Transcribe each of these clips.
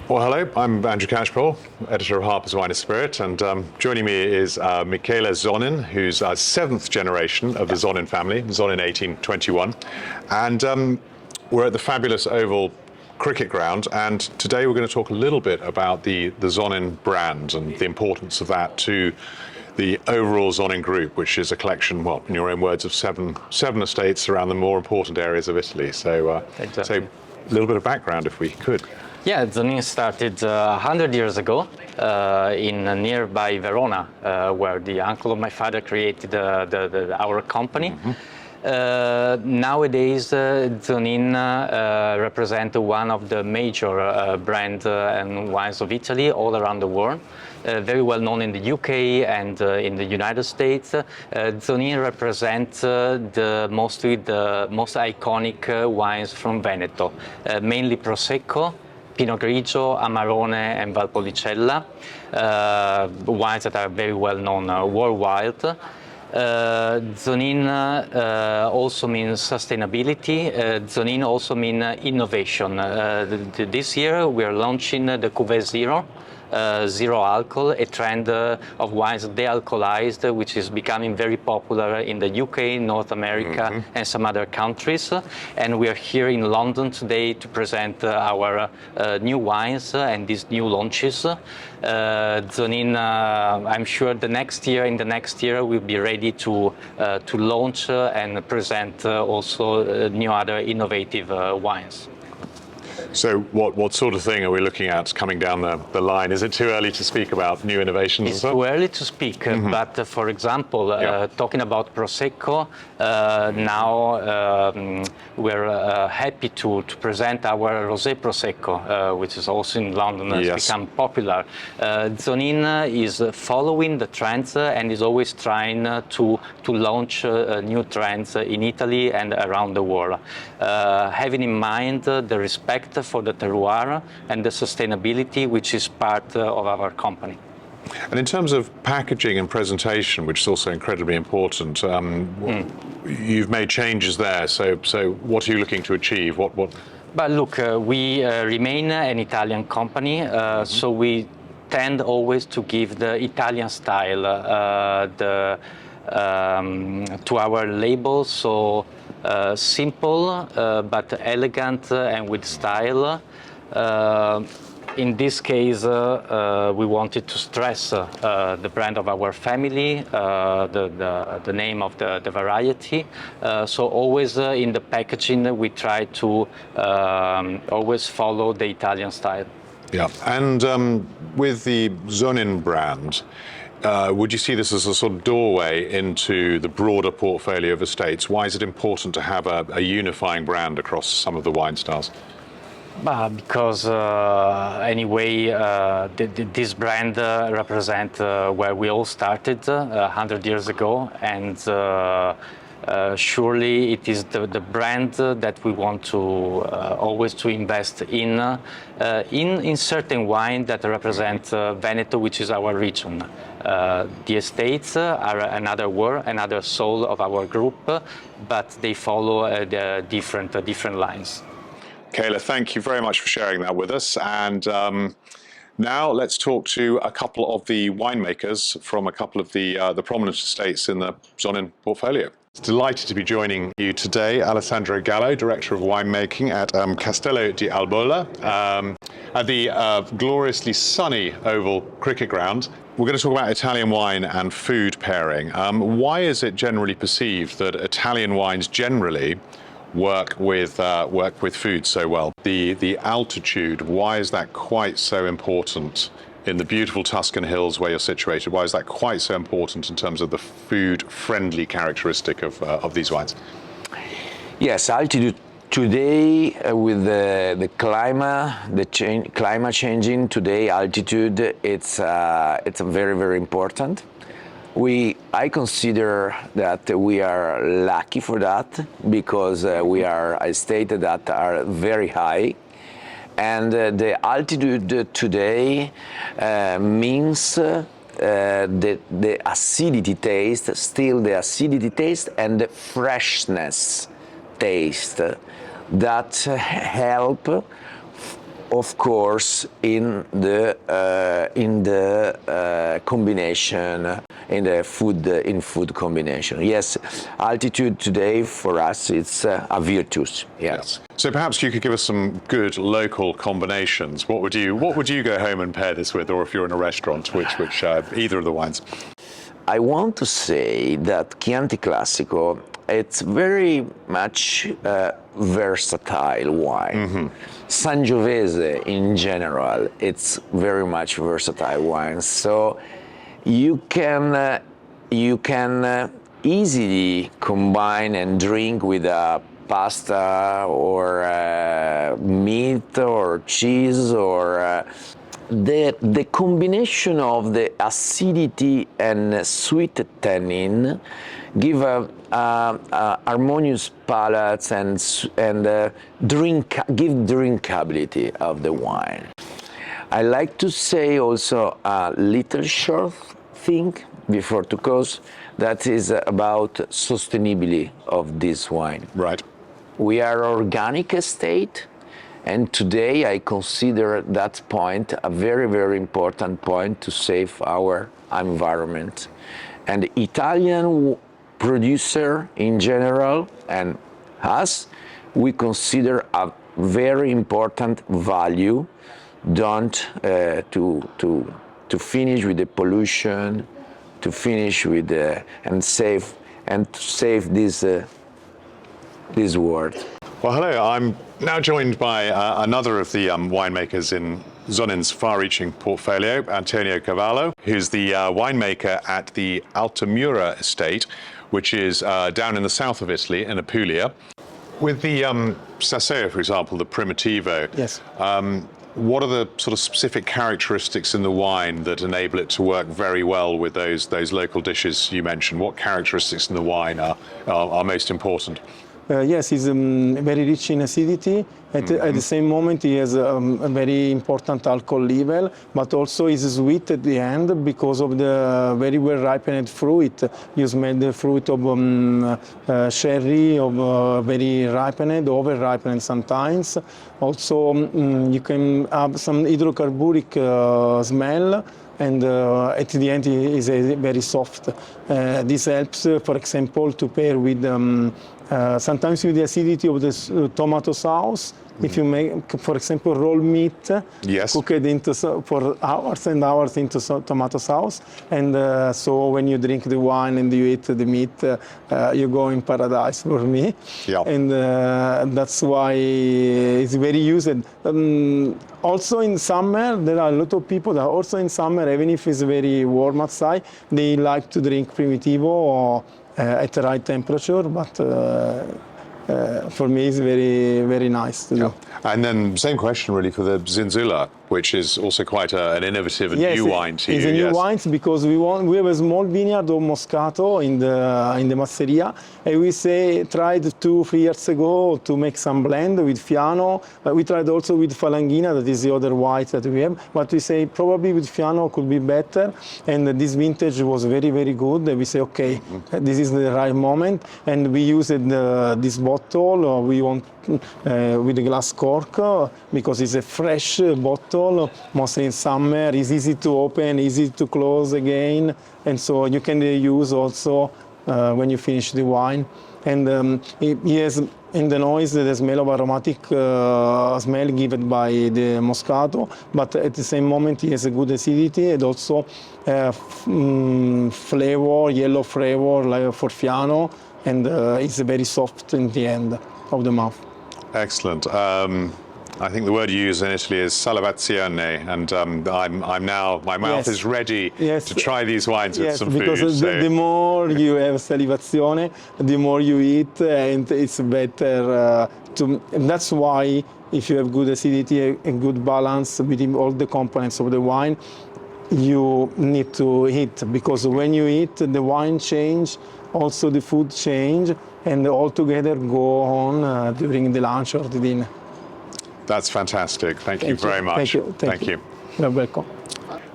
Well, hello, I'm Andrew Catchpole, editor of Harpers Wine and Spirit, and joining me is Michele Zonin, who's seventh generation of the Zonin family, Zonin 1821. And we're at the fabulous Oval Cricket Ground, and today we're going to talk a little bit about the Zonin brand and the importance of that to the overall Zonin group, which is a collection, well, in your own words, of seven estates around the more important areas of Italy. So, Exactly. so a little bit of background, if we could. Yeah, Zonin started 100 years ago in nearby Verona, where the uncle of my father created our company. Mm-hmm. Nowadays, Zonin represents one of the major brands and wines of Italy all around the world. Very well known in the UK and in the United States. Zonin represents mostly the most iconic wines from Veneto, mainly Prosecco, Pinot Grigio, Amarone and Valpolicella, wines that are very well known worldwide. Zonin also means sustainability. Zonin also means innovation. This year we are launching the Cuvée Zero. Zero alcohol, a trend of wines de-alcoholized, which is becoming very popular in the UK, North America, and some other countries. And we are here in London today to present our new wines and these new launches. Zonin, I'm sure in the next year, we'll be ready to launch and present also new other innovative wines. So what sort of thing are we looking at coming down the line? Is it too early to speak about new innovations? It's too early to speak, but for example, talking about Prosecco, now we're happy to present our Rosé Prosecco, which is also in London, has become popular. Zonin is following the trends and is always trying to launch new trends in Italy and around the world, having in mind the respect for the terroir and the sustainability, which is part of our company. And in terms of packaging and presentation, which is also incredibly important, you've made changes there. So what are you looking to achieve? What? But look, we remain an Italian company, so we tend always to give the Italian style to our labels. So simple but elegant and with style. In this case, we wanted to stress the brand of our family, the name of the variety. So always in the packaging, we try to always follow the Italian style. Yeah, and with the Zonin brand, would you see this as a sort of doorway into the broader portfolio of estates? Why is it important to have a unifying brand across some of the wine styles? Because anyway, this brand represents where we all started 100 years ago, and surely it is the brand that we want to always to invest in certain wine that represent Veneto, which is our region. The estates are another world, another soul of our group, but they follow the different lines. Kayla, thank you very much for sharing that with us. And now let's talk to a couple of the winemakers from a couple of the prominent estates in the Zonin portfolio. Delighted to be joining you today, Alessandro Gallo, Director of Winemaking at Castello di Albola, at the gloriously sunny Oval Cricket Ground. We're going to talk about Italian wine and food pairing. Why is it generally perceived that Italian wines generally work with food so well? The altitude, why is that quite so important in the beautiful Tuscan hills where you're situated? Why is that quite so important in terms of the food-friendly characteristic of these wines? Yes, altitude today with the climate, climate changing today, altitude it's very, very important. I consider that we are lucky for that because we are a state that are very high, and the altitude today means the acidity taste, still the acidity taste and the freshness taste that help of course, in the combination, in the food combination. Yes, altitude today for us it's a virtus. Yes. So perhaps you could give us some good local combinations. What would you go home and pair this with, or if you're in a restaurant, which either of the wines? I want to say that Chianti Classico, it's very much versatile wine. Sangiovese in general, it's very much versatile wine. So you can easily combine and drink with a pasta or meat or cheese or the combination of the acidity and sweet tannin give a harmonious palate and give drinkability of the wine. I like to say also a little short thing before to close, that is about sustainability of this wine. Right. We are organic estate, and today I consider that point a very, very important point to save our environment. And Italian producer in general and us, we consider a very important value don't to finish with the pollution, to finish with and to save this world. Well, hello. I'm now joined by another of the winemakers in Zonin's far-reaching portfolio, Antonio Cavallo, who's the winemaker at the Altemura estate, which is down in the south of Italy, in Apulia. With the Saseo, for example, the Primitivo, yes. What are the sort of specific characteristics in the wine that enable it to work very well with those local dishes you mentioned? What characteristics in the wine are most important? Yes, he's very rich in acidity. At the same moment, he has a very important alcohol level, but also is sweet at the end because of the very well ripened fruit. You smell the fruit of cherry, of very ripened, over ripened sometimes. Also, you can have some hydrocarburic smell. And at the end, it is very soft. This helps, for example, to pair with sometimes with the acidity of the tomato sauce. If you make, for example, raw meat, yes, cook it for hours and hours into tomato sauce, and so when you drink the wine and you eat the meat, you go in paradise for me. Yeah. And that's why it's very used. Also in summer, there are a lot of people that also in summer, even if it's very warm outside, they like to drink Primitivo or at the right temperature, but for me it's very, very nice to do. And then same question really for the Zinzula, which is also quite an innovative and new wine to you. It's a new wine because we have a small vineyard of Moscato in the Masseria, and we tried 2-3 years ago to make some blend with Fiano. We tried also with Falanghina, that is the other white that we have, but we say probably with Fiano could be better, and this vintage was very, very good. And we say, okay, this is the right moment, and we used this bottle. We want with a glass cork because it's a fresh bottle, mostly in summer. It's easy to open, easy to close again, and so you can use also when you finish the wine. And he has in the noise the smell of aromatic smell given by the Moscato, but at the same moment he has a good acidity and also flavor, yellow flavor like for Fiano, and it's very soft in the end of the mouth. Excellent. I think the word you use in Italy is salivazione, and I'm now, my mouth is ready to try these wines with some food. Because the more you have salivazione, the more you eat, and it's better and that's why if you have good acidity and good balance between all the components of the wine, you need to eat, because when you eat, the wine change, also the food change, and all together go on during the lunch or the dinner. That's fantastic. Thank you very much. Thank you. You're welcome.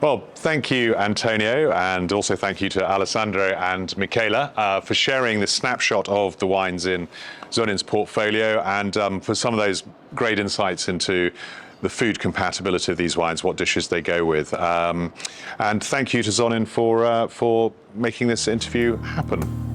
Well, thank you, Antonio, and also thank you to Alessandro and Michele for sharing this snapshot of the wines in Zonin's portfolio, and for some of those great insights into the food compatibility of these wines, what dishes they go with. And thank you to Zonin for making this interview happen.